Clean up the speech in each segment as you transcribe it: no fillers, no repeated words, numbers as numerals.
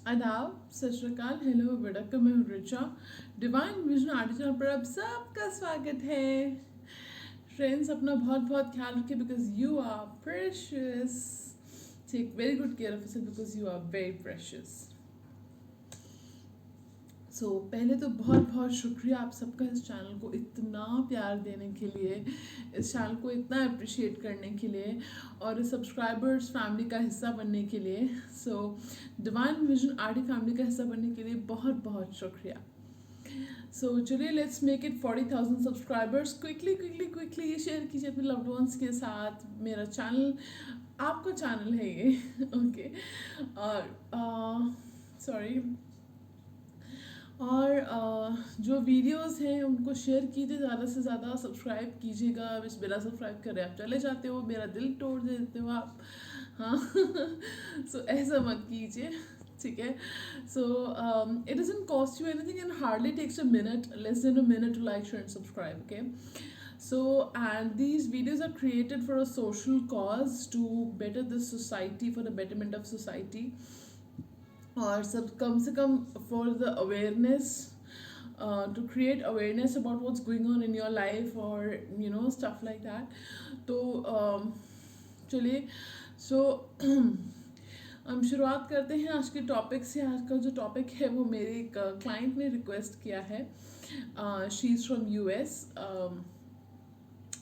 आदाब, सत श्री अकाल, हेलो वड़क्कम, मैं हूँ रिचा। डिवाइन विजन आर्टिचर पर आप सबका स्वागत है। फ्रेंड्स, अपना बहुत बहुत ख्याल रखिए because you are precious. Take very good care of yourself because you are very precious. पहले तो बहुत बहुत शुक्रिया आप सबका इस चैनल को इतना प्यार देने के लिए, इस चैनल को इतना अप्रिशिएट करने के लिए और इस सब्सक्राइबर्स फैमिली का हिस्सा बनने के लिए। डिवाइन विजन आरडी फैमिली का हिस्सा बनने के लिए बहुत बहुत शुक्रिया। चलिए let's make it 40,000 subscribers. Quickly quickly quickly ये शेयर कीजिए अपने लव्ड वंस के साथ। मेरा चैनल आपका चैनल है ये ओके और सॉरी और जो वीडियोस हैं उनको शेयर कीजिए, ज़्यादा से ज़्यादा सब्सक्राइब कीजिएगा। इस बिना सब्सक्राइब करे आप चले जाते हो, मेरा दिल तोड़ देते हो आप। हाँ ऐसा मत कीजिए, ठीक है। It doesn't cost you anything and hardly takes a minute, less than a minute to like, share and subscribe, okay? And these videos are created for a social cause to better this society, for the betterment of society. और सब कम से कम for the awareness, to create awareness about what's going on in your life और stuff like that. तो चलिए हम शुरुआत करते हैं आज के टॉपिक से। आज का जो टॉपिक है वो मेरे एक क्लाइंट ने रिक्वेस्ट किया है। She is from US।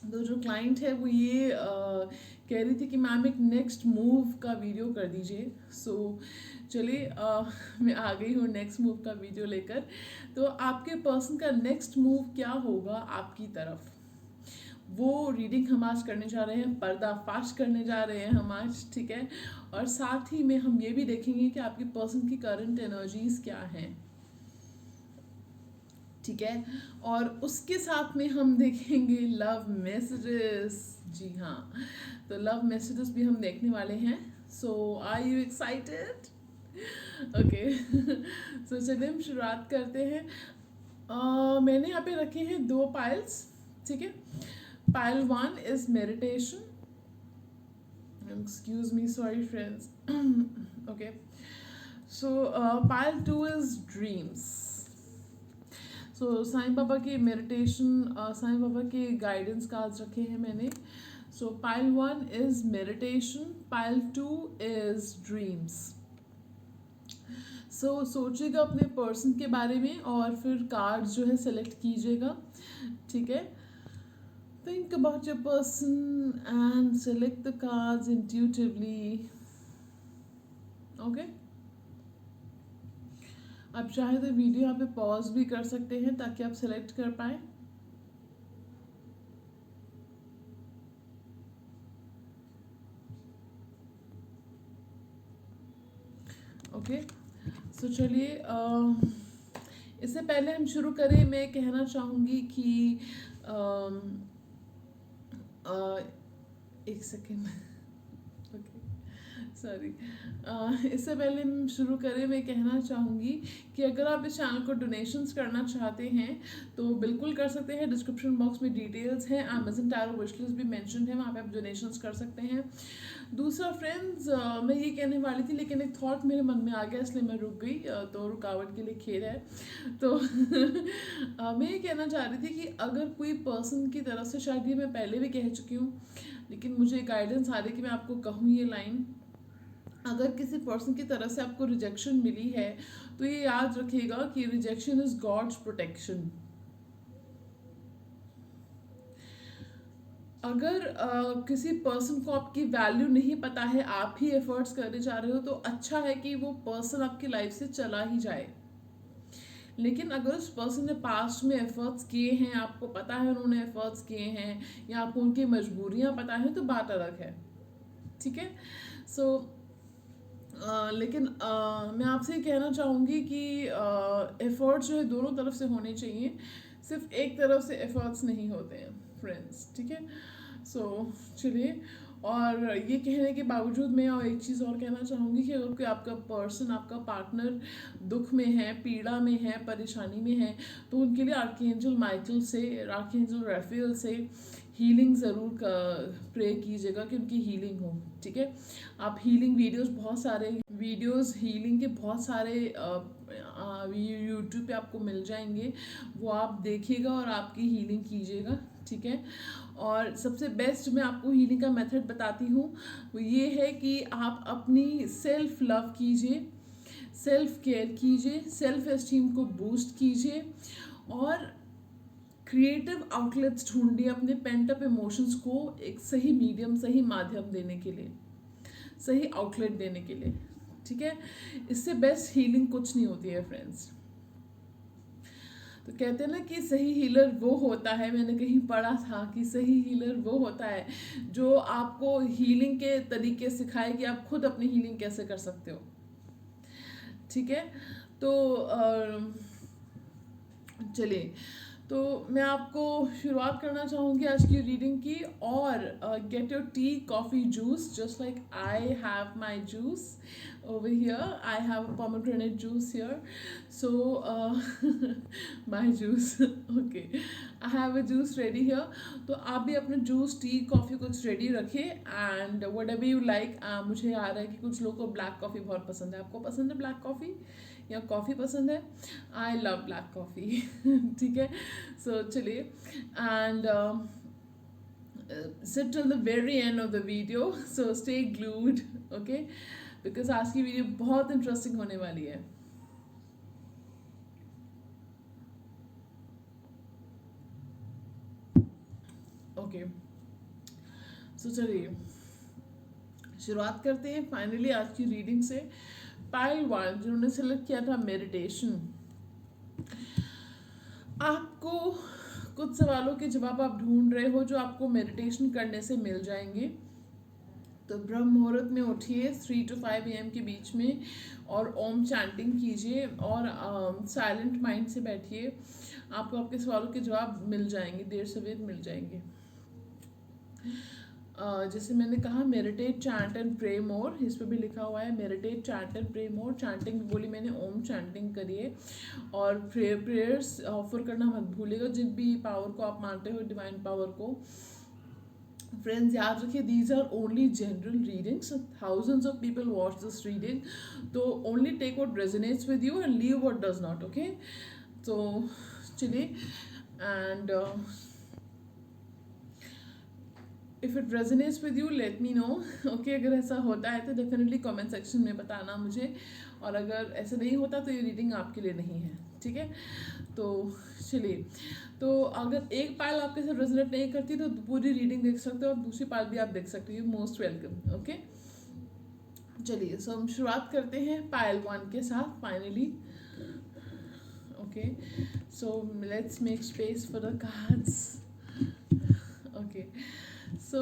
तो जो क्लाइंट है वो ये कह रही थी कि मैम एक नेक्स्ट मूव का वीडियो कर दीजिए। चलिए मैं आ गई हूँ नेक्स्ट मूव का वीडियो लेकर। तो आपके पर्सन का नेक्स्ट मूव क्या होगा आपकी तरफ, वो रीडिंग हम आज करने जा रहे हैं, पर्दाफाश करने जा रहे हैं हम आज, ठीक है। और साथ ही में हम ये भी देखेंगे कि आपके पर्सन की करंट एनर्जीज क्या हैं, ठीक है। और उसके साथ में हम देखेंगे लव मैसेजेस। जी हाँ, तो लव मैसेजेस भी हम देखने वाले हैं। Are you excited? ओके चलिए हम शुरुआत करते हैं। मैंने यहाँ पे रखे हैं 2 पाइल्स, ठीक है। Pile 1 is meditation, excuse me, sorry friends okay. Pile 2 is dreams. Sai Baba की मेडिटेशन, साईं बाबा के गाइडेंस कार्ड्स रखे हैं मैंने। Pile 1 is meditation, pile 2 is dreams. सोचिएगा अपने पर्सन के बारे में और फिर कार्ड्स जो है सेलेक्ट कीजिएगा, ठीक है। Think about your person and select the cards intuitively, okay. आप चाहे तो वीडियो यहाँ पे पॉज भी कर सकते हैं ताकि आप सेलेक्ट कर पाए। ओके चलिए इससे पहले हम शुरू करें, मैं कहना चाहूँगी कि एक सेकेंड सॉरी। इससे पहले हम शुरू करें, मैं कहना चाहूँगी कि अगर आप इस चैनल को डोनेशंस करना चाहते हैं तो बिल्कुल कर सकते हैं। डिस्क्रिप्शन बॉक्स में डिटेल्स हैं, अमेजन टैरो विश लिस्ट भी मेंशन है, वहाँ पे आप डोनेशंस कर सकते हैं। दूसरा फ्रेंड्स, मैं ये कहने वाली थी लेकिन एक थॉट मेरे मन में आ गया इसलिए मैं रुक गई, तो रुकावट के लिए खेद है। तो मैं ये कहना चाह रही थी कि अगर कोई पर्सन की तरफ से, शायद ये मैं पहले भी कह चुकी हूँ लेकिन मुझे गाइडेंस आ रही कि मैं आपको कहूँ ये लाइन, अगर किसी पर्सन की तरफ से आपको रिजेक्शन मिली है तो ये याद रखिएगा कि रिजेक्शन इज गॉड्स प्रोटेक्शन। अगर किसी पर्सन को आपकी वैल्यू नहीं पता है, आप ही एफर्ट्स करने जा रहे हो, तो अच्छा है कि वो पर्सन आपकी लाइफ से चला ही जाए। लेकिन अगर उस पर्सन ने पास्ट में एफर्ट्स किए हैं, आपको पता है उन्होंने एफर्ट्स किए हैं, या आपको उनकी मजबूरियां पता है, तो बात अलग है, ठीक है। लेकिन मैं आपसे कहना चाहूँगी कि एफर्ट्स जो है दोनों तरफ से होने चाहिए, सिर्फ एक तरफ से एफर्ट्स नहीं होते हैं फ्रेंड्स, ठीक है। चलिए, और ये कहने के बावजूद मैं और एक चीज़ और कहना चाहूँगी कि अगर कोई आपका पर्सन, आपका पार्टनर दुख में है, पीड़ा में है, परेशानी में है, तो उनके लिए आर्कएंजल माइकल से, आर्कएंजल राफेल से हीलिंग ज़रूर प्रे कीजिएगा कि उनकी हीलिंग हो, ठीक है। आप हीलिंग वीडियोस, बहुत सारे वीडियोस हीलिंग के बहुत सारे यूट्यूब पे आपको मिल जाएंगे, वो आप देखिएगा और आपकी हीलिंग कीजिएगा, ठीक है। और सबसे बेस्ट मैं आपको हीलिंग का मेथड बताती हूँ, वो ये है कि आप अपनी सेल्फ लव कीजिए, सेल्फ केयर कीजिए, सेल्फ एस्टीम को बूस्ट कीजिए और क्रिएटिव आउटलेट्स ढूंढिए अपने पेंट अप इमोशंस को एक सही मीडियम, सही माध्यम देने के लिए, सही आउटलेट देने के लिए, ठीक है। इससे बेस्ट हीलिंग कुछ नहीं होती है फ्रेंड्स। तो कहते हैं ना कि सही हीलर वो होता है, मैंने कहीं पढ़ा था कि सही हीलर वो होता है जो आपको हीलिंग के तरीके सिखाए कि आप खुद अपनी हीलिंग कैसे कर सकते हो, ठीक है। तो चलिए, तो मैं आपको शुरुआत करना चाहूँगी आज की रीडिंग की। और get your T, coffee, juice, just like I have my juice over here. I have a pomegranate juice here, so my juice okay, I have a juice ready here. तो आप भी अपना जूस, टी, कॉफ़ी कुछ ready रखिए and whatever you like. मुझे याद है कि कुछ लोगों को ब्लैक कॉफ़ी बहुत पसंद है, आपको पसंद है ब्लैक कॉफ़ी या कॉफ़ी पसंद है? आई लव ब्लैक कॉफ़ी ठीक है। सो चलिए, and sit till the very end of the video, so stay glued, okay, because आज की वीडियो बहुत इंटरेस्टिंग होने वाली है। ओके, सो चलिए शुरुआत करते हैं फाइनली आज की रीडिंग से। पाइल 1 जिन्होंने सेलेक्ट किया था मेडिटेशन, आपको कुछ सवालों के जवाब आप ढूंढ रहे हो जो आपको मेडिटेशन करने से मिल जाएंगे। तो ब्रह्म मुहूर्त में उठिए 3 to 5 AM के बीच में और ओम चैंटिंग कीजिए और साइलेंट माइंड से बैठिए, आपको आपके सवालों के जवाब मिल जाएंगे, देर सवेर मिल जाएंगे। जैसे मैंने कहा meditate, chant and pray more, इस पर भी लिखा हुआ है meditate, chant and pray more. Chanting बोली मैंने, ओम चैंटिंग करिए और प्रेयर्स ऑफर करना मत भूलिएगा, जिन भी पावर को आप मानते हो, डिवाइन पावर को। फ्रेंड्स याद रखिए, these are only general readings, thousands of people watch this reading, तो only take what resonates with you and leave what does not, okay. तो चलिए, and if it resonates with you let me know, okay. अगर ऐसा होता है तो definitely comment section में बताना मुझे, और अगर ऐसा नहीं होता तो ये रीडिंग आपके लिए नहीं है, ठीक है। तो चलिए, तो अगर एक पायल आपके साथ रेजोनेट नहीं करती तो पूरी रीडिंग देख सकते हो, और दूसरी पायल भी आप देख सकते हो, मोस्ट वेलकम, ओके। चलिए, सो हम शुरुआत करते हैं पायल 1 के साथ finally, okay. So let's make space for the cards, okay. So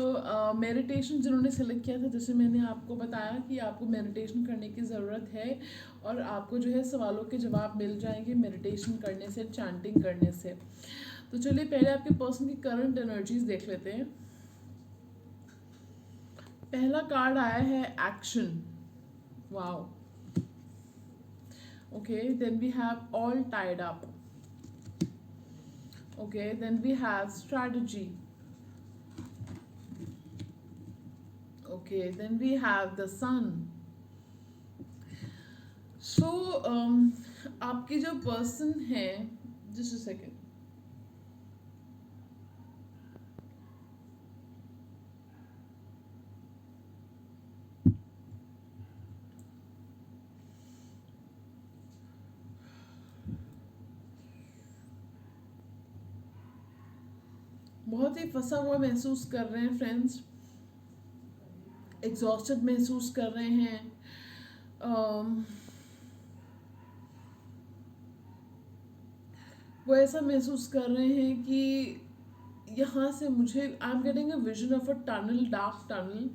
meditation जिन्होंने सेलेक्ट किया था, जैसे मैंने आपको बताया कि आपको मेडिटेशन करने की ज़रूरत है और आपको जो है सवालों के जवाब मिल जाएंगे मेडिटेशन करने से, चैंटिंग करने से। तो चलिए पहले आपके पर्सन की करंट एनर्जीज देख लेते हैं। पहला कार्ड आया है action, wow, okay. Then we have all tied up, okay. Then we have strategy, okay, then we have the sun. So आपकी जो पर्सन है, just a second, बहुत ही फंसा हुआ महसूस कर रहे हैं फ्रेंड्स, एग्जॉस्टेड महसूस कर रहे हैं, वो ऐसा महसूस कर रहे हैं कि यहाँ से मुझे, आई am getting a vision of a tunnel, dark tunnel,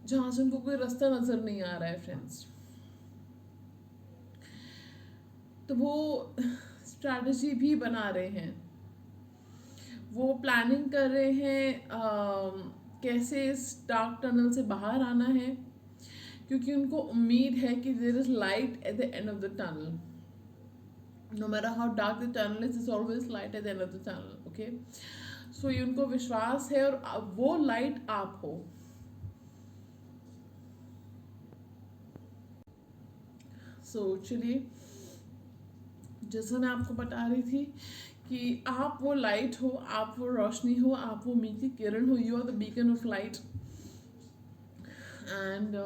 जहाँ से उनको कोई रास्ता नज़र नहीं आ रहा है फ्रेंड्स। तो वो स्ट्रैटेजी भी बना रहे हैं, वो प्लानिंग कर रहे हैं कैसे इस डार्क टनल से बाहर आना है, क्योंकि उनको उम्मीद है कि there is light at the end of the tunnel, no matter how dark the tunnel is, there's always light at the end of the tunnel, okay. सो ये उनको विश्वास है और वो लाइट आप हो। सो चलिए, जैसा मैं आपको बता रही थी कि आप वो लाइट हो, आप वो रोशनी हो, आप वो मीठी किरण हो, you are the beacon of light. And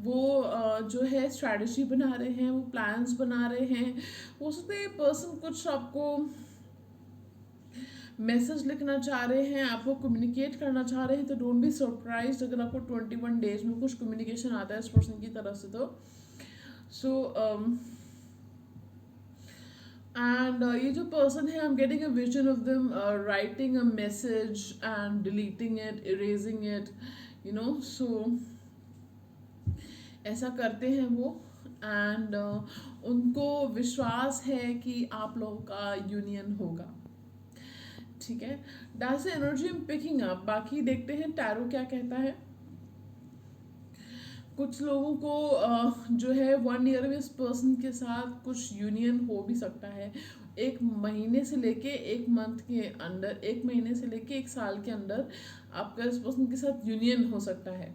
वो जो है स्ट्रैटेजी बना रहे हैं, वो प्लान्स बना रहे हैं। हो सकता है पर्सन कुछ आपको मैसेज लिखना चाह रहे हैं, आपको कम्युनिकेट करना चाह रहे हैं, तो डोंट बी सरप्राइज अगर आपको 21 डेज में कुछ कम्युनिकेशन आता है इस पर्सन की तरफ से। तो सो एंड ये जो पर्सन है, I am getting a vision of them writing a message and deleting it, erasing it, you know. So ऐसा करते हैं वो। एंड उनको विश्वास है कि आप लोगों का यूनियन होगा, ठीक है। That's the energy I am picking up. बाकी देखते हैं टैरो क्या कहता है। कुछ लोगों को जो है 1 ईयर में इस पर्सन के साथ कुछ यूनियन हो भी सकता है। 1 महीने से लेके 1 मंथ के अंदर, 1 महीने से लेके 1 साल के अंदर आपका इस पर्सन के साथ यूनियन हो सकता है।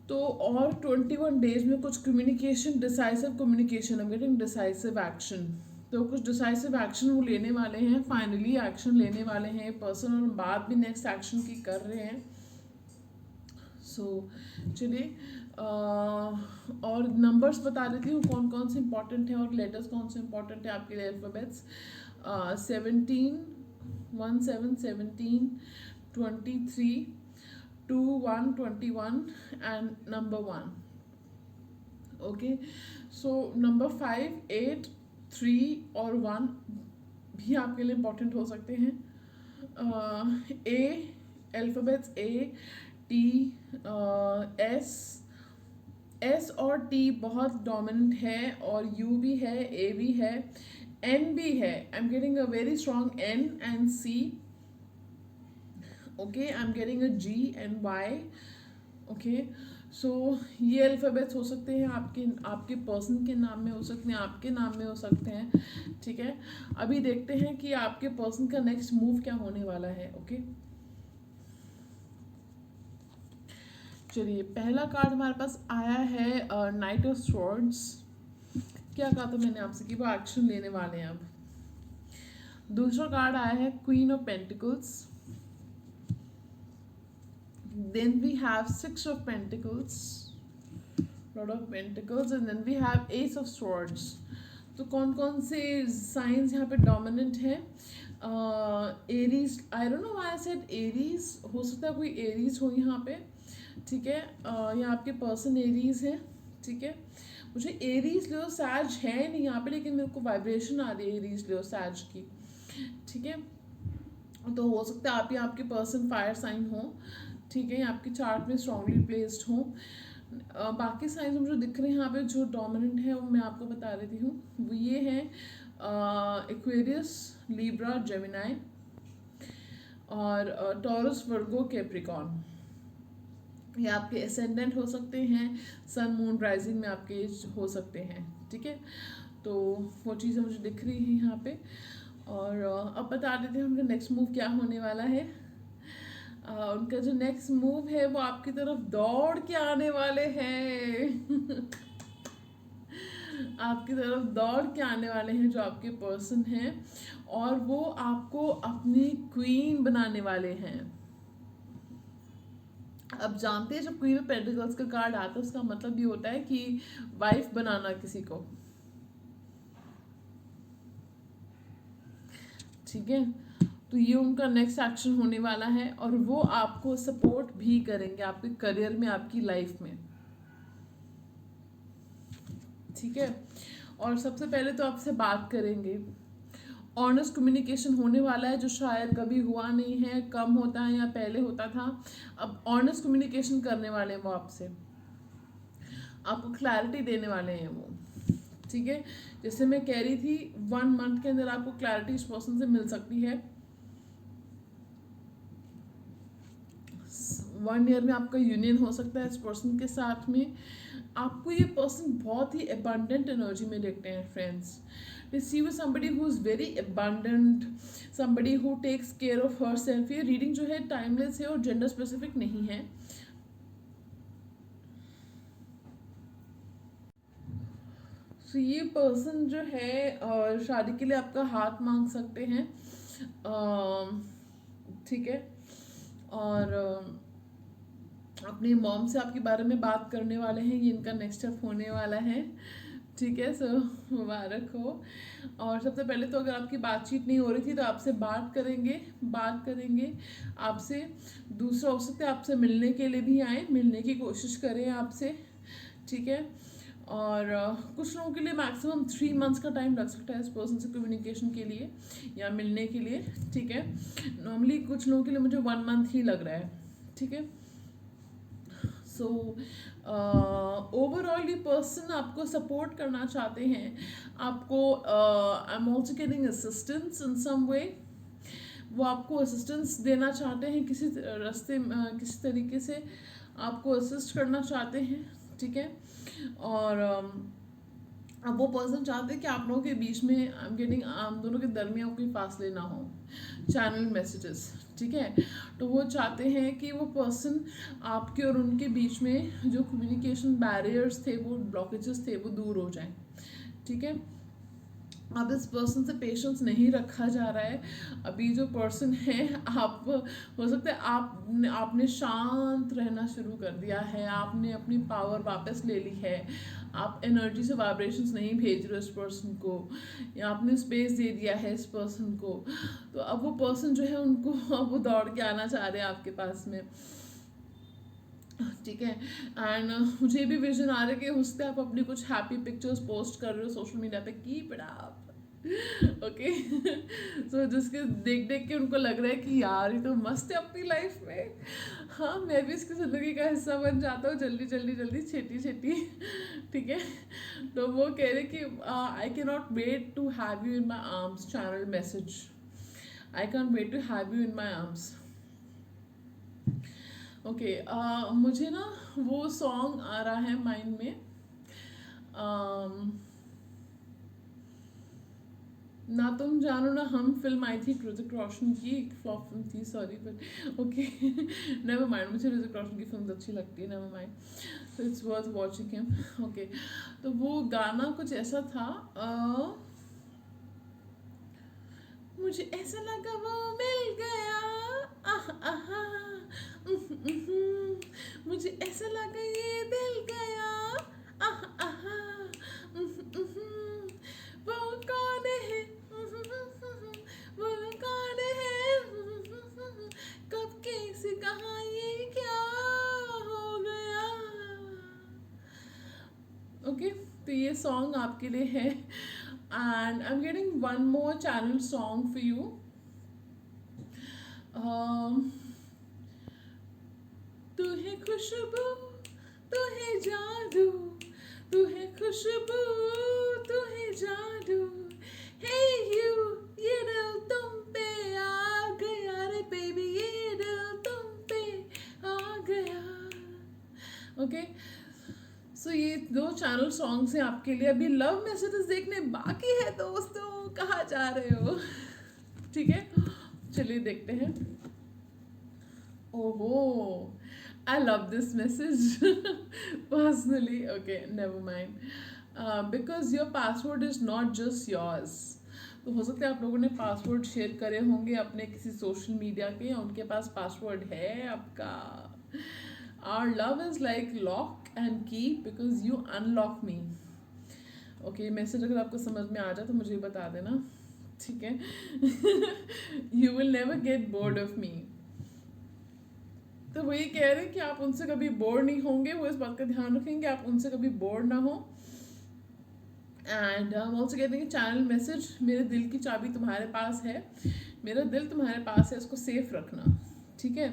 तो और 21 डेज में कुछ communication, decisive communication, I am getting decisive action. तो कुछ डिसाइसिव एक्शन वो लेने वाले हैं, फाइनली एक्शन लेने वाले हैं पर्सन, और बात भी नेक्स्ट एक्शन की कर रहे हैं। सो चलिए, और नंबर्स बता देती हूँ कौन कौन से इंपॉर्टेंट है और लेटर्स कौन से इंपॉर्टेंट है आपके लिए। Alphabets 17, 17, 17, 23, 2, 1, 21 and number 1. Okay, so number 5, 8, 3 और 1 भी आपके लिए इम्पोर्टेंट हो सकते हैं। ए, अल्फ़ाबेट्स ए, टी, एस और टी बहुत डोमिनेंट है, और यू भी है, ए भी है, एन भी है। I am getting a very strong N and C. Okay, I am getting a G and Y. Okay, so ये अल्फ़ाबेट्स हो सकते हैं आपके पर्सन के नाम में हो सकते हैं, आपके नाम में हो सकते हैं, ठीक है। अभी देखते हैं कि आपके पर्सन का नेक्स्ट मूव क्या होने वाला है। ओके, चलिए, पहला कार्ड हमारे पास आया है नाइट ऑफ स्वॉर्ड्स। क्या कहा था मैंने आपसे कि वो एक्शन लेने वाले हैं अब। दूसरा कार्ड आया है queen of pentacles. Then we have 6 of Pentacles, Lord of Pentacles, and then we have Ace of Swords. तो कौन कौन से साइंस यहाँ पे डोमिनेंट है? Aries, I don't know why I said Aries, हो सकता है कोई एरीज हो यहाँ पे, ठीक है। यहाँ आपके पर्सन एरीज है, ठीक है। मुझे एरीज लियो सैज है नहीं यहाँ पे, लेकिन मेरे को वाइब्रेशन आ रही है एरीज लियो सैज की, ठीक है। तो हो सकता है आप या आपके पर्सन फायर साइन हो, ठीक है, आपकी चार्ट में स्ट्रांगली प्लेस्ड हो। बाकी साइंस मुझे दिख रहे हैं यहाँ पे जो डोमिनेंट है, वो मैं आपको बता देती हूँ। वो ये है एक्वेरियस, लिब्रा, जेमिनाई और टॉरस, वर्गो, कैप्रिकॉर्न। ये आपके एसेंडेंट हो सकते हैं, सन, मून, राइजिंग में आपके हो सकते हैं, ठीक है। तो वो चीज़ें मुझे दिख रही हैं यहाँ पे। और अब बता देते हैं उनका नेक्स्ट मूव क्या होने वाला है। उनका जो नेक्स्ट मूव है वो आपकी तरफ दौड़ के आने वाले हैं आपकी तरफ दौड़ के आने वाले हैं जो आपके पर्सन हैं, और वो आपको अपनी क्वीन बनाने वाले हैं। अब जानते हैं जब क्वीन ऑफ पेंटिकल्स का कार्ड आता है, उसका मतलब ये होता है कि वाइफ बनाना किसी को, ठीक है। तो ये उनका नेक्स्ट एक्शन होने वाला है, और वो आपको सपोर्ट भी करेंगे आपके करियर में, आपकी लाइफ में, ठीक है। और सबसे पहले तो आपसे बात करेंगे, ऑनेस्ट कम्युनिकेशन होने वाला है जो शायद कभी हुआ नहीं है, कम होता है या पहले होता था। अब ऑनेस्ट कम्युनिकेशन करने वाले हैं वो आपसे, आपको क्लैरिटी देने वाले हैं वो, ठीक है। जैसे मैं कह रही थी 1 मंथ के अंदर आपको क्लैरिटी इस पर्सन से मिल सकती है। 1 ईयर में आपका यूनियन हो सकता है इस पर्सन के साथ में। आपको ये पर्सन बहुत ही अबंडेंट एनर्जी में देखते हैं friends. Receive somebody who is very abundant, somebody who takes care of herself। ये रीडिंग जो है टाइमलेस है और जेंडर स्पेसिफिक नहीं है। तो ये पर्सन जो है शादी के लिए आपका हाथ मांग सकते हैं, ठीक है, और अपनी मॉम से आपके बारे में बात करने वाले हैं। ये इनका नेक्स्ट स्टेप होने वाला है, ठीक है। सो मुबारक हो। और सबसे पहले तो अगर आपकी बातचीत नहीं हो रही थी तो आपसे बात करेंगे आपसे। दूसरा हो सकता है आपसे मिलने के लिए भी आए, मिलने की कोशिश करें आपसे, ठीक है। और कुछ लोगों के लिए मैक्सिमम 3 मंथ्स का टाइम लग सकता है इस पर्सन से कम्युनिकेशन के लिए या मिलने के लिए, ठीक है। नॉर्मली कुछ लोगों के लिए मुझे 1 मंथ ही लग रहा है, ठीक है। सो ओवरऑल ये पर्सन आपको सपोर्ट करना चाहते हैं, आपको I am also getting assistance in some way. वो आपको असिस्टेंस देना चाहते हैं किसी रास्ते किसी तरीके से आपको असिस्ट करना चाहते हैं, ठीक है। और अब वो पर्सन चाहते हैं कि आप लोगों के बीच में आई एम गेटिंग हम दोनों के दरमियान कोई फासले ना हो, चैनल मैसेजेस, ठीक है। तो वो चाहते हैं कि वो पर्सन आपके और उनके बीच में जो कम्युनिकेशन बैरियर्स थे, वो ब्लॉकेजेस थे, वो दूर हो जाएं, ठीक है। अब इस पर्सन से पेशेंस नहीं रखा जा रहा है। अभी जो पर्सन है, आप हो सकता है आपने शांत रहना शुरू कर दिया है, आपने अपनी पावर वापस ले ली है, आप एनर्जी से वाइब्रेशंस नहीं भेज रहे हो इस पर्सन को, या आपने स्पेस दे दिया है इस पर्सन को। तो अब वो पर्सन जो है उनको अब वो दौड़ के आना चाह रहे हैं आपके पास में, ठीक है। एंड मुझे भी विजन आ रहा है कि उससे आप अपनी कुछ हैप्पी पिक्चर्स पोस्ट कर रहे हो सोशल मीडिया पे, कीप इट अप, ओके। सो जिसके देख देख के उनको लग रहा है कि यार ये तो मस्त है अपनी लाइफ में, हाँ मैं भी इसकी ज़िंदगी का हिस्सा बन जाता हूँ जल्दी छेती, ठीक है। तो वो कह रहे कि I can not wait to have you in my arms, channel message, I can wait to have you in my arms, okay. मुझे ना वो सॉन्ग आ रहा है माइंड में, ना तुम जानो ना हम, फिल्म आई थी ऋतिक रोशन की, एक फ्लॉप फिल्म थी, sorry but okay never mind. मुझे ऋतिक रोशन की फिल्म अच्छी लगती है, नेवर माइंड, तो it's worth watching him, okay. तो वो गाना कुछ ऐसा था, मुझे ऐसा लगा वो मिल गया, आह आह, मुझे ऐसा लगा ये दिल गया, आह आह, वो कौन है, वो कौन है, कब कैसे कहा ये क्या हो गया, ओके। तो ये सॉन्ग आपके लिए है। And I am getting one more channel song for you. तू है खुशबू, तू है जादू, तू है खुशबू, तू है जादू, हे यू, ये दिल तुम पे आ गया रे बेबी, ये दिल तुम पे आ गया, ओके। सो ये 2 चैनल सॉन्ग्स हैं आपके लिए। अभी लव मैसेजेस देखने बाकी है दोस्तों, कहाँ जा रहे हो, ठीक है। चलिए देखते हैं। ओहो, I love this message personally, okay, never mind, because your password is not just yours। तो हो सकता है आप लोगों ने पासवर्ड शेयर करे होंगे अपने किसी सोशल मीडिया के, या उनके पास पासवर्ड है आपका। Our love is like lock and key because you unlock me, okay। Message अगर आपको समझ में आ जाए तो मुझे बता देना, ठीक है। You will never get bored of me। तो वही कह रहे हैं कि आप उनसे कभी बोर नहीं होंगे, वो इस बात का ध्यान रखेंगे आप उनसे कभी बोर ना हो। एंड हम ऑल्सो कहते हैं चैनल मैसेज, मेरे दिल की चाबी तुम्हारे पास है, मेरा दिल तुम्हारे पास है, इसको सेफ रखना, ठीक है।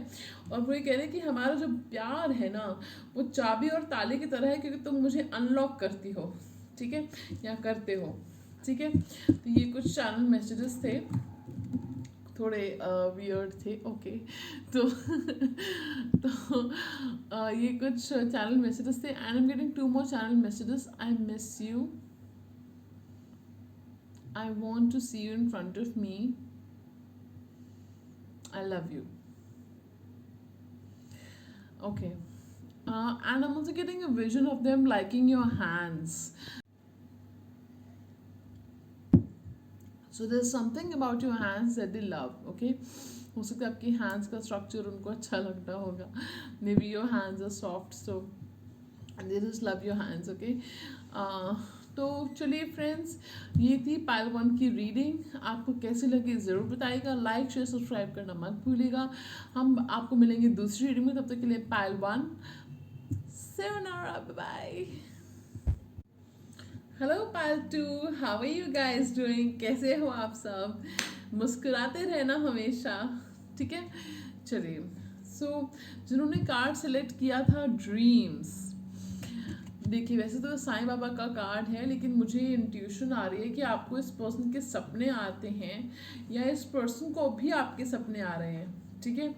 और वो ये कह रहे हैं कि हमारा जो प्यार है ना, वो चाबी और ताले की तरह है, क्योंकि तुम मुझे अनलॉक करती हो, ठीक है, या करते हो, ठीक है। तो ये कुछ चैनल मैसेजेस थे, थोड़े वियर्ड थे। ओके तो ये कुछ चैनल मैसेजेस थे and I am getting 2 more channel messages. I miss you, I want to see you in front of me, I love you. Okay. And I'm also getting a vision of them liking your hands. So there's something about your hands that they love. Okay. हो सकता है आपकी hands का structure उनको अच्छा लगता होगा। Maybe your hands are soft, so they just love your hands. Okay तो चलिए फ्रेंड्स, ये थी पाइल 1 की रीडिंग। आपको कैसी लगी ज़रूर बताइएगा, लाइक शेयर सब्सक्राइब करना मत भूलिएगा। हम आपको मिलेंगे दूसरी रीडिंग में, तब तक के लिए pile 1 sayonara, bye-bye. Hello pile 2, how are you guys doing? कैसे हो आप सब? मुस्कुराते रहना हमेशा, ठीक है। चलिए जिन्होंने कार्ड सेलेक्ट किया था ड्रीम्स, देखिए वैसे तो साईं बाबा का कार्ड है, लेकिन मुझे इंट्यूशन आ रही है कि आपको इस पर्सन के सपने आते हैं या इस पर्सन को भी आपके सपने आ रहे हैं, ठीक है।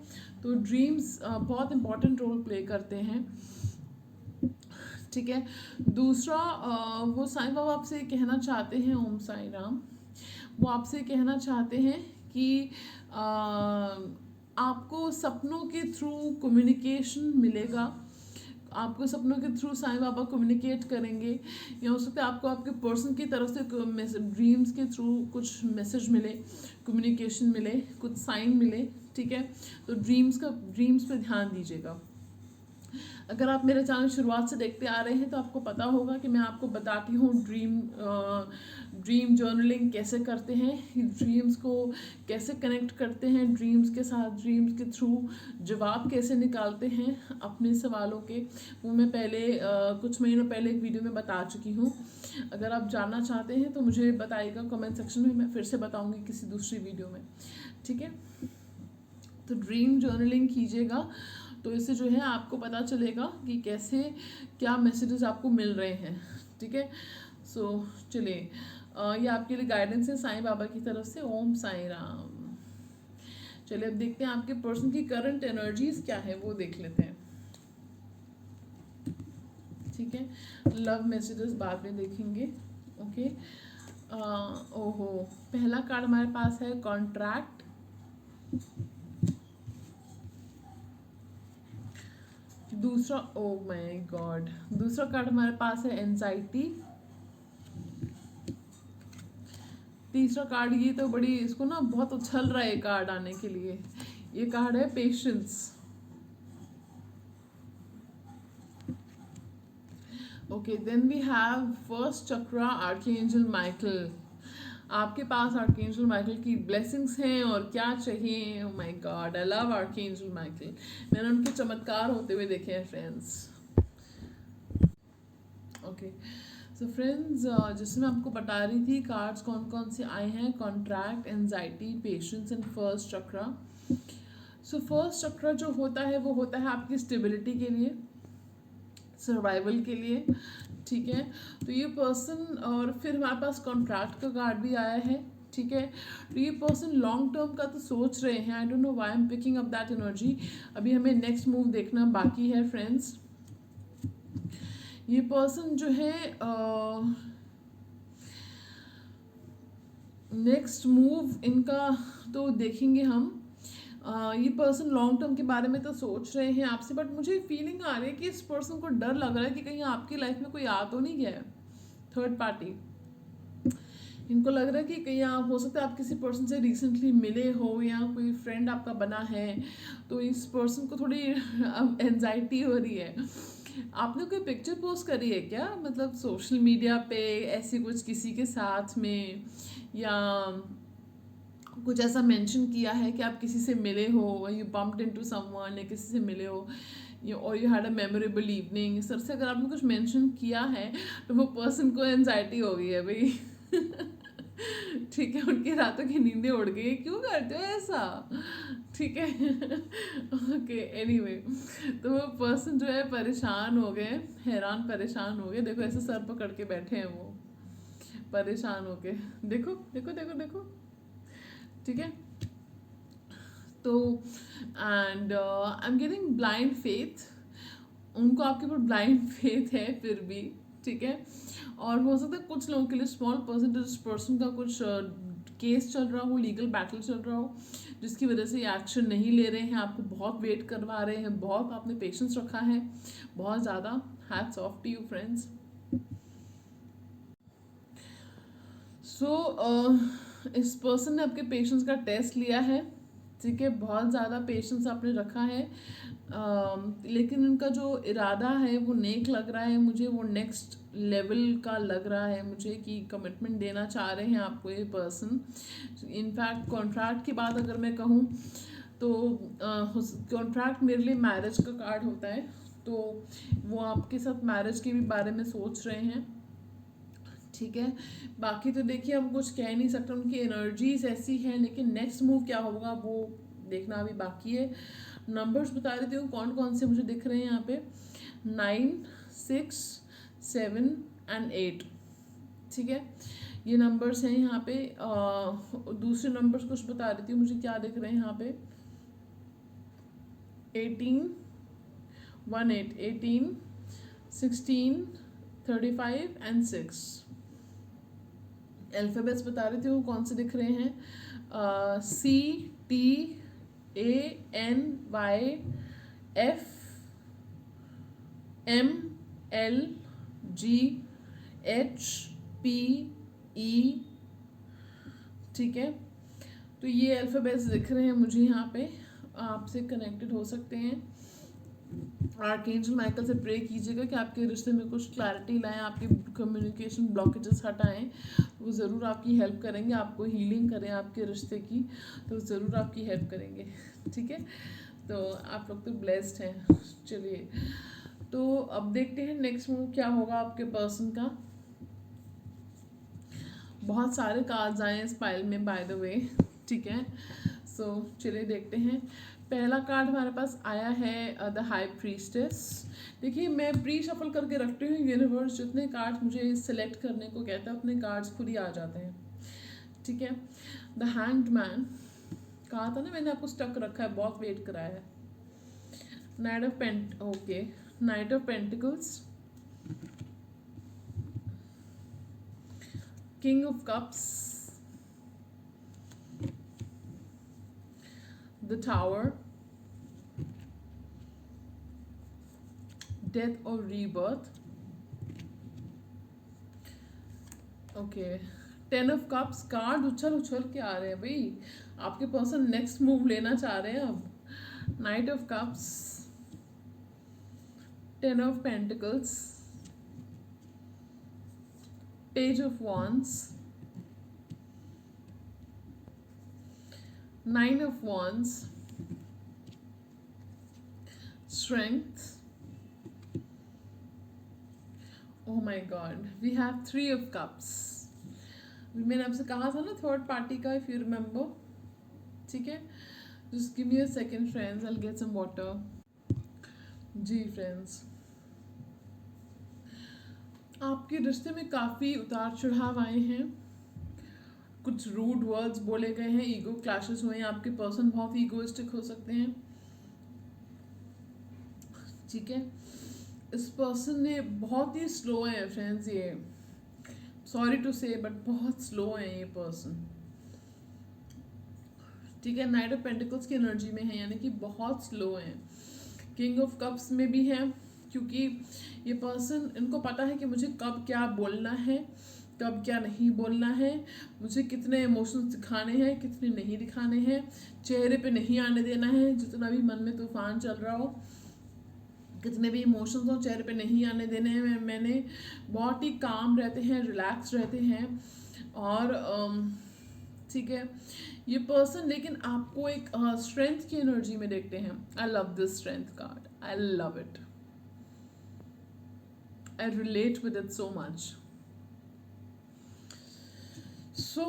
तो ड्रीम्स बहुत इंपॉर्टेंट रोल प्ले करते हैं, ठीक है। दूसरा वो साईं बाबा आपसे कहना चाहते हैं, ओम साई राम, वो आपसे कहना चाहते हैं कि आपको सपनों के थ्रू कम्युनिकेशन मिलेगा, आपको सपनों के थ्रू साईं बाबा कम्युनिकेट करेंगे, या हो सकता है आपको आपके पर्सन की तरफ से ड्रीम्स के थ्रू कुछ मैसेज मिले, कम्युनिकेशन मिले, कुछ साइन मिले, ठीक है। तो ड्रीम्स पे ध्यान दीजिएगा। अगर आप मेरे चैनल शुरुआत से देखते आ रहे हैं तो आपको पता होगा कि मैं आपको बताती हूँ ड्रीम जर्नलिंग कैसे करते हैं, ड्रीम्स को कैसे कनेक्ट करते हैं ड्रीम्स के साथ, ड्रीम्स के थ्रू जवाब कैसे निकालते हैं अपने सवालों के। वो मैं पहले कुछ महीनों पहले एक वीडियो में बता चुकी हूँ। अगर आप जानना चाहते हैं तो मुझे बताइएगा कमेंट सेक्शन में, मैं फिर से बताऊँगी किसी दूसरी वीडियो में, ठीक है। तो ड्रीम जर्नलिंग कीजिएगा, तो इससे जो है आपको पता चलेगा कि कैसे क्या मैसेजेस आपको मिल रहे हैं, ठीक है। चलिए ये आपके लिए गाइडेंस है साईं बाबा की तरफ से। ओम साईं राम। चलिए अब देखते हैं आपके पर्सन की करंट एनर्जीज क्या है, वो देख लेते हैं, ठीक है। लव मैसेजेस बाद में देखेंगे, ओके। ओहो, पहला कार्ड हमारे पास है कॉन्ट्रैक्ट, दूसरा ओ माय गॉड, दूसरा कार्ड हमारे पास है एंजाइटी, तीसरा कार्ड, ये तो बड़ी इसको ना बहुत उछल रहा है कार्ड आने के लिए, ये कार्ड है patience. Okay then we have first chakra archangel Michael. आपके पास आर्कएंजल माइकल की ब्लेसिंग्स हैं और क्या चाहिए। Oh my god, I love archangel Michael, मैंने उनके चमत्कार होते हुए देखे हैं फ्रेंड्स। ओके सो फ्रेंड्स, जैसे मैं आपको बता रही थी कार्ड्स कौन कौन से आए हैं, contract, anxiety, patience and first chakra. So first chakra जो होता है वो होता है आपकी स्टेबिलिटी के लिए, सर्वाइवल के लिए, ठीक है। तो ये पर्सन, और फिर हमारे पास कॉन्ट्रैक्ट का कार्ड भी आया है, ठीक है। तो ये पर्सन लॉन्ग टर्म का तो सोच रहे हैं, I don't know why I am picking up that energy. अभी हमें नेक्स्ट मूव देखना बाकी है फ्रेंड्स। ये पर्सन जो है नेक्स्ट मूव इनका तो देखेंगे हम। ये पर्सन लॉन्ग टर्म के बारे में तो सोच रहे हैं आपसे, बट मुझे फीलिंग आ रही है कि इस पर्सन को डर लग रहा है कि कहीं आपकी लाइफ में कोई आ तो नहीं गया है थर्ड पार्टी। इनको लग रहा है कि कहीं आप, हो सकता है आप किसी पर्सन से रिसेंटली मिले हो या कोई फ्रेंड आपका बना है, तो इस पर्सन को थोड़ी एंजाइटी हो रही है। आपने कोई पिक्चर पोस्ट करी है क्या, मतलब सोशल मीडिया पे ऐसी कुछ किसी के साथ में, या कुछ ऐसा मेंशन किया है कि आप किसी से मिले हो, यू बम्प्ड इनटू समवन, या किसी से मिले हो, और you had a memorable evening. Sir से अगर आपने कुछ मेंशन किया है तो वो पर्सन को एंजाइटी हो गई है भाई ठीक है, उनकी रातों की नींदें उड़ गई, क्यों करते हो ऐसा, ठीक है ओके एनीवे, तो वो पर्सन जो है परेशान हो गए, हैरान परेशान हो गए। देखो ऐसे सर पकड़ के बैठे हैं वो, परेशान हो के, देखो देखो देखो देखो, ठीक है। तो and I am getting blind faith, उनको आपके ऊपर ब्लाइंड फेथ है फिर भी, ठीक है। और हो सकता है कुछ लोगों के लिए स्मॉल परसेंटेज पर्सन का कुछ केस चल रहा हो, लीगल बैटल चल रहा हो, जिसकी वजह से ये एक्शन नहीं ले रहे हैं, आपको बहुत वेट करवा रहे हैं, बहुत आपने पेशेंस रखा है, बहुत ज़्यादा। Hats off to you friends. So इस पर्सन ने आपके पेशेंस का टेस्ट लिया है, ठीक है, बहुत ज़्यादा पेशेंस आपने रखा है, लेकिन इनका जो इरादा है वो नेक लग रहा है मुझे, वो नेक्स्ट लेवल का लग रहा है मुझे कि कमिटमेंट देना चाह रहे हैं आपको ये पर्सन। इनफैक्ट कॉन्ट्रैक्ट की बात अगर मैं कहूँ तो कॉन्ट्रैक्ट मेरे लिए मैरिज का कार्ड होता है, तो वो आपके साथ मैरिज के भी बारे में सोच रहे हैं, ठीक है। बाकी तो देखिए हम कुछ कह नहीं सकते, उनकी एनर्जीज ऐसी हैं, लेकिन नेक्स्ट मूव क्या होगा वो देखना अभी बाकी है। नंबर्स बता देती हूँ कौन कौन से मुझे दिख रहे हैं यहाँ पे, 9, 6, 7 and 8, ठीक है, ये नंबर्स हैं यहाँ पे। दूसरे नंबर्स कुछ बता देती हूँ मुझे क्या दिख रहे हैं यहाँ पे, 18, 18, 18, 16, 35 and 6। अल्फ़ाबेट्स बता रही थी वो कौन से दिख रहे हैं, CTANYFMLGHPE, ठीक है। तो ये अल्फ़ाबेट्स दिख रहे हैं मुझे यहाँ पे, आपसे कनेक्टेड हो सकते हैं। आर्कएंजल माइकल से प्रे कीजिएगा कि आपके रिश्ते में कुछ क्लैरिटी लाएं, आपके कम्युनिकेशन ब्लॉकेजेस हटाएं, वो ज़रूर आपकी हेल्प करेंगे, आपको हीलिंग करें आपके रिश्ते की, तो ज़रूर आपकी हेल्प करेंगे, ठीक है। तो आप लोग तो ब्लेस्ड हैं। चलिए तो अब देखते हैं नेक्स्ट मूव क्या होगा आपके पर्सन का। बहुत सारे कार्ड्स आए हैं इस पाइल में बाय द वे, ठीक है। सो चलिए देखते हैं। पहला कार्ड हमारे पास आया है द हाई प्रीस्टेस। देखिए मैं प्री शफल करके रखती हूँ, यूनिवर्स जितने कार्ड्स मुझे सिलेक्ट करने को कहता है उतने कार्ड्स खुद ही आ जाते हैं, ठीक है। द हैंग्ड मैन, कहा था ना मैंने आपको स्टक रखा है, बहुत वेट कराया है। Night of pentacles, king of cups, the tower, death or rebirth, okay, 10 of cups। Card उछल उछल के आ रहे हैं भाई, आपके पर्सन नेक्स्ट मूव लेना चाह रहे हैं अब। Night of cups, 10 of pentacles, page of wands, 9 of wands, strength, oh my god, we have 3 of cups। मैंने आपसे कहा था ना थर्ड पार्टी का, इफ यू रिमेम्बर, ठीक है। Just give me a second friends, I will get some water. जी friends, आपके रिश्ते में काफ़ी उतार चढ़ाव आए हैं, कुछ रूड वर्ड्स बोले गए हैं, ईगो क्लैशेस हुए हैं, आपके पर्सन बहुत ईगोइस्टिक हो सकते हैं, ठीक है। इस पर्सन ने बहुत ही स्लो है फ्रेंड्स, ये सॉरी टू से बट बहुत स्लो है ये पर्सन, ठीक है। नाइट ऑफ पेंटिकल्स की एनर्जी में है, यानी कि बहुत स्लो है। किंग ऑफ कप्स में भी है, क्योंकि ये पर्सन, इनको पता है कि मुझे कब क्या बोलना है, कब क्या नहीं बोलना है, मुझे कितने इमोशंस दिखाने हैं, कितने नहीं दिखाने हैं, चेहरे पे नहीं आने देना है, जितना भी मन में तूफान चल रहा हो, कितने भी इमोशंस हो चेहरे पे नहीं आने देने हैं। मैंने बहुत ही काम रहते हैं, रिलैक्स रहते हैं, और ठीक है। ये पर्सन लेकिन आपको एक स्ट्रेंथ की एनर्जी में देखते हैं। I love this strength card, I love it, I relate with it so much. So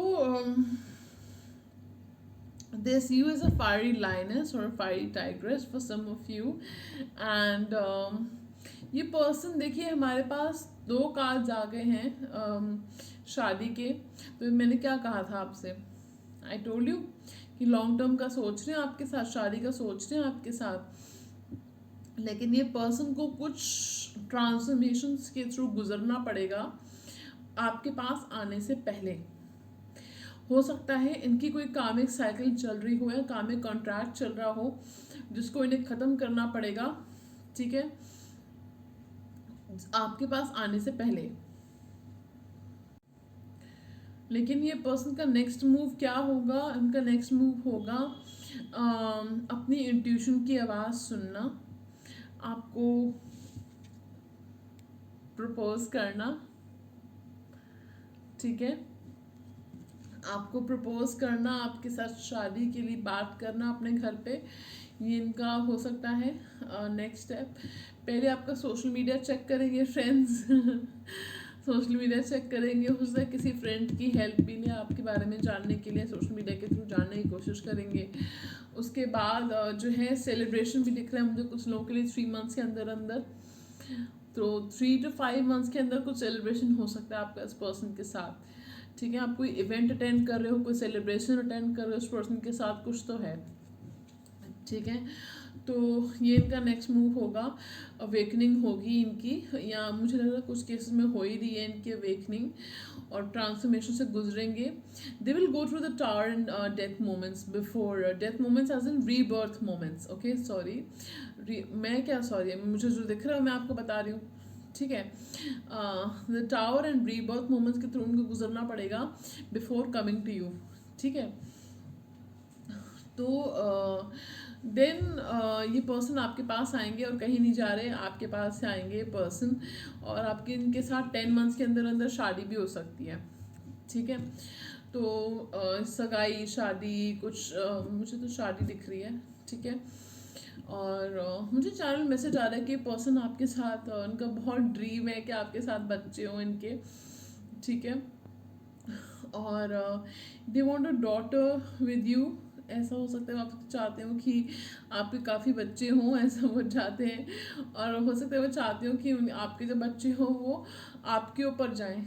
they see you as a fiery lioness or a fiery tigress for some of you, and ये person, देखिए हमारे पास 2 cards आ गए हैं शादी के। तो मैंने क्या कहा था आपसे, आई टोल्ड यू कि लॉन्ग टर्म का सोच रहे हैं आपके साथ, शादी का सोच रहे हैं आपके साथ, लेकिन ये पर्सन को कुछ ट्रांसफॉर्मेशंस के थ्रू गुजरना पड़ेगा आपके पास आने से पहले। हो सकता है इनकी कोई कामिक साइकिल चल रही हो या कामिक कॉन्ट्रैक्ट चल रहा हो जिसको इन्हें ख़त्म करना पड़ेगा, ठीक है, आपके पास आने से पहले। लेकिन ये पर्सन का नेक्स्ट मूव क्या होगा? इनका नेक्स्ट मूव होगा अपनी इंट्यूशन की आवाज़ सुनना, आपको प्रपोज करना, ठीक है, आपको प्रपोज करना, आपके साथ शादी के लिए बात करना अपने घर पे, ये इनका हो सकता है नेक्स्ट स्टेप। पहले आपका सोशल मीडिया चेक करेंगे फ्रेंड्स सोशल मीडिया चेक करेंगे, हो सकता है किसी फ्रेंड की हेल्प भी लें आपके बारे में जानने के लिए, सोशल मीडिया के थ्रू जानने की कोशिश करेंगे। उसके बाद जो है सेलिब्रेशन भी दिख रहा है मुझे कुछ लोगों के लिए 3 मंथ्स के अंदर अंदर, तो 3 to 5 मंथ्स के अंदर कुछ सेलिब्रेशन हो सकता है आपका इस पर्सन के साथ, ठीक है। आप कोई इवेंट अटेंड कर रहे हो, कोई सेलिब्रेशन अटेंड कर रहे हो उस पर्सन के साथ, कुछ तो है, ठीक है। तो ये इनका नेक्स्ट मूव होगा, अवेकनिंग होगी इनकी, या मुझे लग रहा है कुछ केसेस में हो ही रही है इनकी अवेकनिंग, और ट्रांसफॉर्मेशन से गुजरेंगे। They will go through the tower and death moments, before death moments as in rebirth moments, okay sorry, मैं क्या सॉरी, मुझे जो दिख रहा है मैं आपको बता रही हूँ, ठीक है। The tower and rebirth moments के थ्रू उनको गुजरना पड़ेगा बिफोर कमिंग टू यू, ठीक है। तो देन ये पर्सन आपके पास आएंगे और कहीं नहीं जा रहे, आपके पास से आएंगे ये पर्सन, और आपके इनके साथ 10 मंथ्स के अंदर अंदर शादी भी हो सकती है, ठीक है। तो सगाई, शादी, कुछ मुझे तो शादी दिख रही है, ठीक है। और मुझे चैनल मैसेज आ रहा है कि पर्सन आपके साथ, उनका बहुत ड्रीम है कि आपके साथ बच्चे हों इनके, ठीक है। और they want a daughter with you, ऐसा हो सकता है आप चाहते हो कि आपके काफ़ी बच्चे हों, ऐसा वो चाहते हैं, और हो सकता है वो चाहते हो कि आपके जो बच्चे हों वो आपके ऊपर जाएं,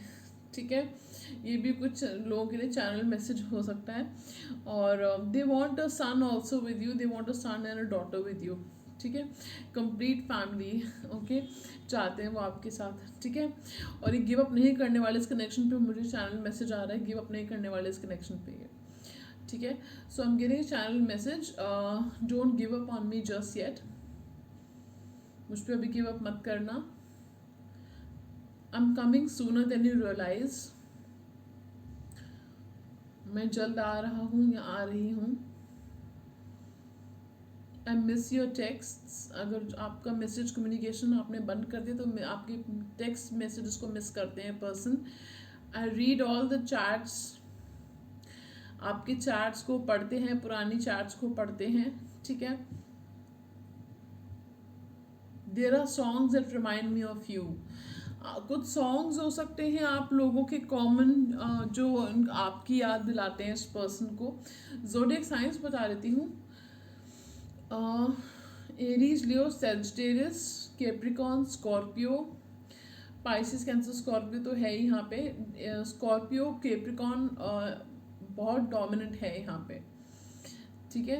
ठीक है। ये भी कुछ लोगों के लिए चैनल मैसेज हो सकता है। और they want a son also with you, they want a son and a daughter with you, ठीक है। कंप्लीट फैमिली, ओके, चाहते हैं वो आपके साथ, ठीक है। और ये गिव अप नहीं करने वाले इस कनेक्शन पे, मुझे चैनल मैसेज आ रहा है गिव अप नहीं करने वाले इस कनेक्शन पे, ठीक है। So I am getting channel message, don't give up on me just yet, मुझ पर अभी गिव अप मत करना, I am coming sooner than you realise, मैं जल्द आ रहा हूँ या आ रही हूँ। आई मिस योर टेक्स्ट, अगर आपका मैसेज कम्युनिकेशन आपने बंद कर दिया तो आपके टेक्स्ट मैसेजेस को मिस करते हैं person. I read all the chats, आपके चैट्स को पढ़ते हैं, पुरानी चैट्स को पढ़ते हैं, ठीक है। There are songs that remind me of you, कुछ सॉन्ग्स हो सकते हैं आप लोगों के कॉमन जो आपकी याद दिलाते हैं इस पर्सन को। ज़ोडिएक साइंस बता देती हूँ, Aries, Leo, Sagittarius, Capricorn, Scorpio, Pisces, Cancer, Scorpio तो है ही यहाँ पे, स्कॉर्पियो, कैप्रिकॉर्न बहुत डोमिनेंट है यहाँ पे, ठीक है।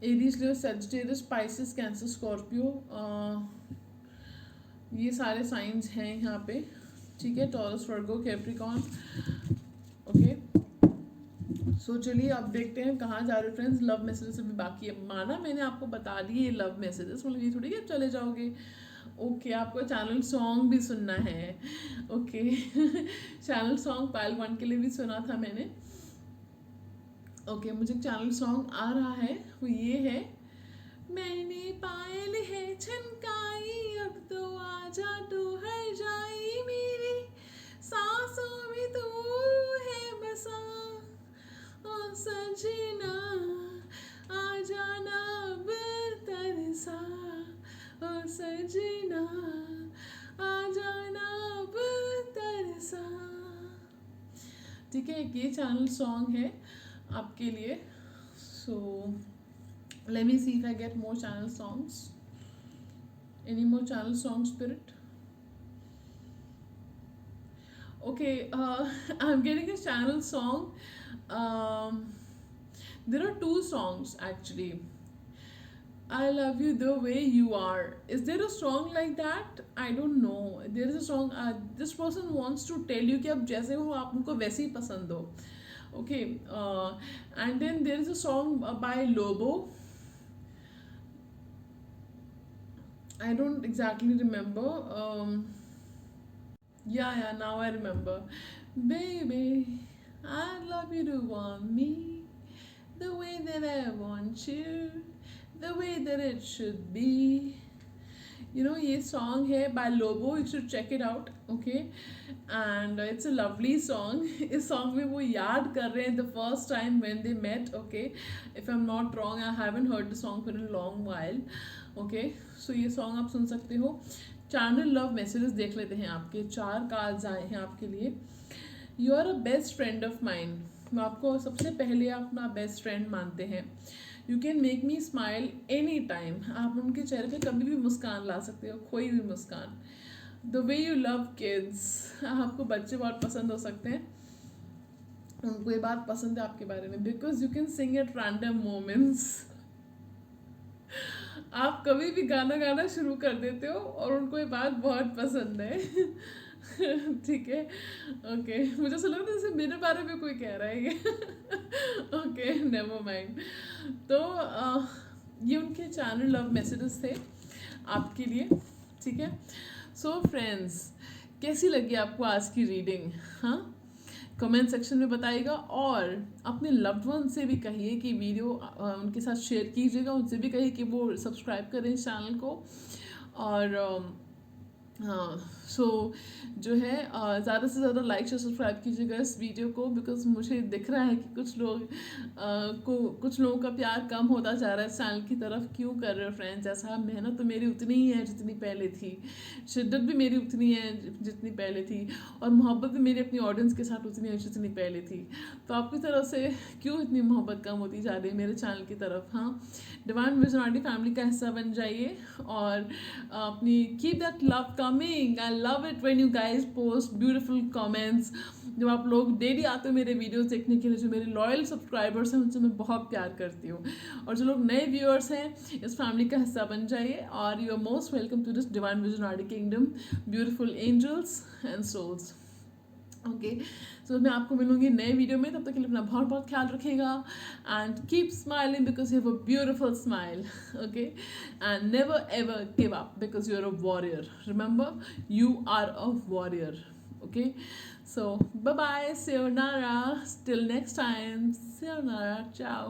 Aries, Leo, Sagittarius, Pisces, Cancer, Scorpio, ये सारे साइंस हैं यहाँ पे, ठीक है। टॉरस, वर्गो, कैप्रिकॉर्न, ओके। सो चलिए अब देखते हैं कहाँ जा रहे फ्रेंड्स। लव मैसेजेस अभी बाकी है, माना मैंने आपको बता दिए लव मैसेजेस, मतलब ये थोड़ी कि आप चले जाओगे। ओके, आपको चैनल सॉन्ग भी सुनना है, ओके चैनल सॉन्ग पायल 1 के लिए भी सुना था मैंने, ओके। मुझे चैनल सॉन्ग आ रहा है, वो ये है, मैंने पायल है छनकाई, अब तो आजा तू हर जाई, मेरी सांसों में तू है बसा, ओ सजना आ जाना अब तरसा, ओ सजना आ जाना अब तरसा, ठीक है। ये चैनल सॉन्ग है आपके लिए। सो let me see if I get more channel songs, any more channel song spirit, Okay, I'm getting a channel song. Um, there are two songs actually. I love you the way you are. Is there a song like that? I don't know. There is a song. This person wants to tell you कि आप जैसे हो आप उनको वैसे ही पसंद हो. Okay. And then there is a song by Lobo. I don't exactly remember. Yeah, now I remember. Baby, I'd love you to want me the way that I want you, the way that it should be. ये song है by Lobo, you should check it out. Okay, and it's a lovely song. इस song में वो याद कर रहे हैं the first time when they met. Okay, if I am not wrong, I haven't heard the song for a long while. Okay, so ये song आप सुन सकते हो. चैनल लव मैसेजेस देख लेते हैं. आपके 4 कार्ड्स आए हैं आपके लिए. You are a best friend of mind. वो आपको सबसे पहले अपना बेस्ट फ्रेंड मानते हैं. You can make me smile any time. आप उनके चेहरे पे कभी भी मुस्कान ला सकते हो, कोई भी मुस्कान. The way you love kids. आपको बच्चे बहुत पसंद हो सकते हैं. उनको ये बात पसंद है आपके बारे में. Because you can sing at random moments. आप कभी भी गाना गाना शुरू कर देते हो और उनको ये बात बहुत पसंद है. ठीक है. ओके, मुझे ऐसा लग रहा है जैसे मेरे बारे में कोई कह रहा है ये. Okay, never mind. तो ये उनके चैनल लव मैसेजेस थे आपके लिए. ठीक है. सो फ्रेंड्स, कैसी लगी आपको आज की रीडिंग? हाँ, कमेंट सेक्शन में बताइएगा. और अपने लव्ड वन से भी कहिए कि वीडियो उनके साथ शेयर कीजिएगा. उनसे भी कहिए कि वो सब्सक्राइब करें इस चैनल को. और हाँ, सो जो है ज़्यादा से ज़्यादा लाइक शेयर सब्सक्राइब कीजिएगा इस वीडियो को. बिकॉज मुझे दिख रहा है कि कुछ लोगों का प्यार कम होता जा रहा है इस चैनल की तरफ. क्यों कर रहे हो फ्रेंड्स ऐसा? मेहनत तो मेरी उतनी ही है जितनी पहले थी. शिद्दत भी मेरी उतनी है जितनी पहले थी. और मोहब्बत भी मेरी अपनी ऑडियंस के साथ उतनी है जितनी पहले थी. तो आपकी तरफ से क्यों इतनी मोहब्बत कम होती जा रही है मेरे चैनल की तरफ? हाँ, डिवाइन विजनाडी फैमिली का हिस्सा बन जाइए. और अपनी keep that love coming. I love it when you guys post beautiful comments. जब आप लोग डेली आते हो मेरे वीडियोस देखने के लिए, जो मेरे लॉयल सब्सक्राइबर्स हैं उनसे मैं बहुत प्यार करती हूँ. और जो लोग नए व्यूअर्स हैं इस फैमिली का हिस्सा बन जाइए. और you are most welcome to this divine विजनाडी kingdom, beautiful angels and souls. Okay, so मैं आपको मिलूंगी नए वीडियो में. तब तक के लिए अपना बहुत बहुत ख्याल रखिएगा. And keep smiling because you have a beautiful smile. Okay, and never ever give up because you are a warrior. Remember, you are a warrior. Okay, so bye bye, sayonara, till next time, sayonara, ciao.